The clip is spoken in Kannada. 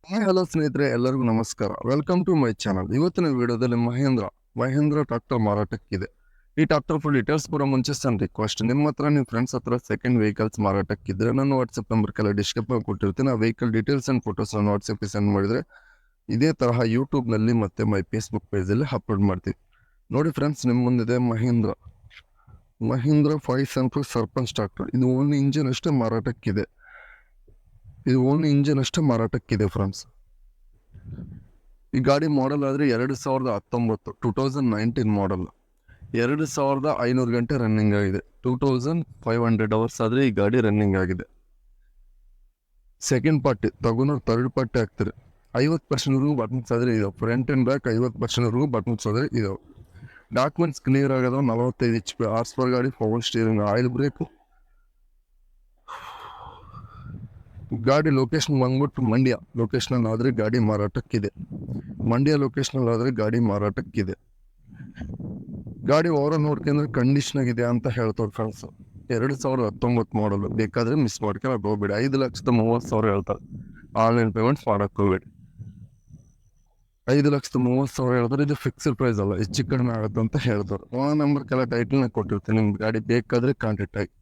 ಹಾಯ್ ಹಲೋ ಸ್ನೇಹಿತರೆ, ಎಲ್ಲರಿಗೂ ನಮಸ್ಕಾರ. Welcome to my channel. ಇವತ್ತಿನ ವಿಡಿಯೋದಲ್ಲಿ ಮಹೇಂದ್ರ ಟ್ರಾಕ್ಟರ್ ಮಾರಾಟಕ್ಕಿದೆ. ಈ ಟ್ರಾಕ್ಟರ್ ಫುಲ್ ಡೀಟೇಲ್ಸ್ ಕೂಡ ಮುಂಚೆ ಸಣ್ಣ ರಿಕ್ವೆಸ್ಟ್, ನಿಮ್ಮ ಹತ್ರ ನಿಮ್ಮ ಫ್ರೆಂಡ್ಸ್ ಹತ್ರ ಸೆಕೆಂಡ್ ವೆಹಿಕಲ್ಸ್ ಮಾರಾಟಕ್ಕಿದ್ರೆ ನನ್ನ ವಾಟ್ಸಪ್ ನಂಬರ್ ಕೆಲ ಡಿಸ್ಕ್ರಿಪ್ಷನ್ ಕೊಟ್ಟಿರ್ತೀನಿ. ಆ ವೆಹಿಕಲ್ ಡೀಟೇಲ್ಸ್ ಅಂಡ್ ಫೋಟೋಸ್ ವಾಟ್ಸಪ್ಗೆ ಸೆಂಡ್ ಮಾಡಿದ್ರೆ ಇದೇ ತರಹ ಯೂಟ್ಯೂಬ್ನಲ್ಲಿ ಮತ್ತೆ ಮೈ ಫೇಸ್ಬುಕ್ ಪೇಜಲ್ಲಿ ಅಪ್ಲೋಡ್ ಮಾಡ್ತೀವಿ. ನೋಡಿ ಫ್ರೆಂಡ್ಸ್, ನಿಮ್ಮ ಮುಂದಿದೆ ಮಹೇಂದ್ರ 5 ಸರ್ಪಂಚ್ ಟ್ರಾಕ್ಟರ್. ಇದು ಓನ್ಲಿ ಇಂಜಿನ್ ಅಷ್ಟೇ ಮಾರಾಟಕ್ಕಿದೆ ಫ್ರೆಂಡ್ಸ್. ಈ ಗಾಡಿ ಮಾಡೆಲ್ ಆದರೆ 2019 2019 ಮಾಡೆಲ್. 2500 ಗಂಟೆ ರನ್ನಿಂಗ್ ಆಗಿದೆ. 2500 ಅವರ್ಸ್ ಆದರೆ ಈ ಗಾಡಿ ರನ್ನಿಂಗ್ ಆಗಿದೆ. ಸೆಕೆಂಡ್ ಪಾರ್ಟಿ ತಗೊಂಡ್ರೆ ಥರ್ಡ್ ಪಾರ್ಟಿ ಆಗ್ತಾರೆ. 50% ಬಟನ್ಸ್ ಆದರೆ ಇದಾವೆ. ಫ್ರಂಟ್ ಆ್ಯಂಡ್ ಬ್ಯಾಕ್ 50% ಬಟನ್ಸ್ ಆದರೆ ಇದಾವೆ. ಡಾಕ್ಯುಮೆಂಟ್ಸ್ ಕ್ಲಿಯರ್ ಆಗೋದು. 45 HP ಹಾರ್ಸ್ ಪರ್ ಗಾಡಿ, ಪವರ್ ಸ್ಟೀರಿಂಗ್, ಆಯಿಲ್ ಬ್ರೇಕು. ಗಾಡಿ ಲೊಕೇಶನ್ ಬಂದ್ಬಿಟ್ಟು ಮಂಡ್ಯ ಲೊಕೇಶನ್ ಆದರೆ ಗಾಡಿ ಮಾರಾಟಕ್ಕಿದೆ. ಗಾಡಿ ಓವರ್ ನೋಡ್ಕೊಂಡ್ರೆ ಕಂಡೀಷನ್ ಆಗಿದೆ ಅಂತ ಹೇಳ್ತಾರೆ ಫ್ರೆಂಡ್ಸ್. 2019 ಮಾಡಲು. ಬೇಕಾದ್ರೆ ಮಿಸ್ ಮಾಡ್ಕೊಂಡು ಹೋಗ್ಬೇಡಿ. 5,30,000 ಹೇಳ್ತಾರೆ. ಆನ್ಲೈನ್ ಪೇಮೆಂಟ್ಸ್ ಮಾಡಕ್ಕೆ ಹೋಗ್ಬೇಡಿ. 5,30,000 ಹೇಳ್ತಾರೆ. ಇದು ಫಿಕ್ಸ್ಡ್ ಪ್ರೈಸ್ ಅಲ್ಲ, ಹೆಚ್ಚು ಕಡಿಮೆ ಆಗುತ್ತೆ ಅಂತ ಹೇಳ್ತಾರೆ. ಫೋನ್ ನಂಬರ್ ಕೆಲ ಟೈಟಲ್ನ ಕೊಟ್ಟಿರ್ತೀನಿ. ನಿಮ್ಗೆ ಗಾಡಿ ಬೇಕಾದ್ರೆ ಕಾಂಟ್ಯಾಕ್ಟ್ ಆಗಿ.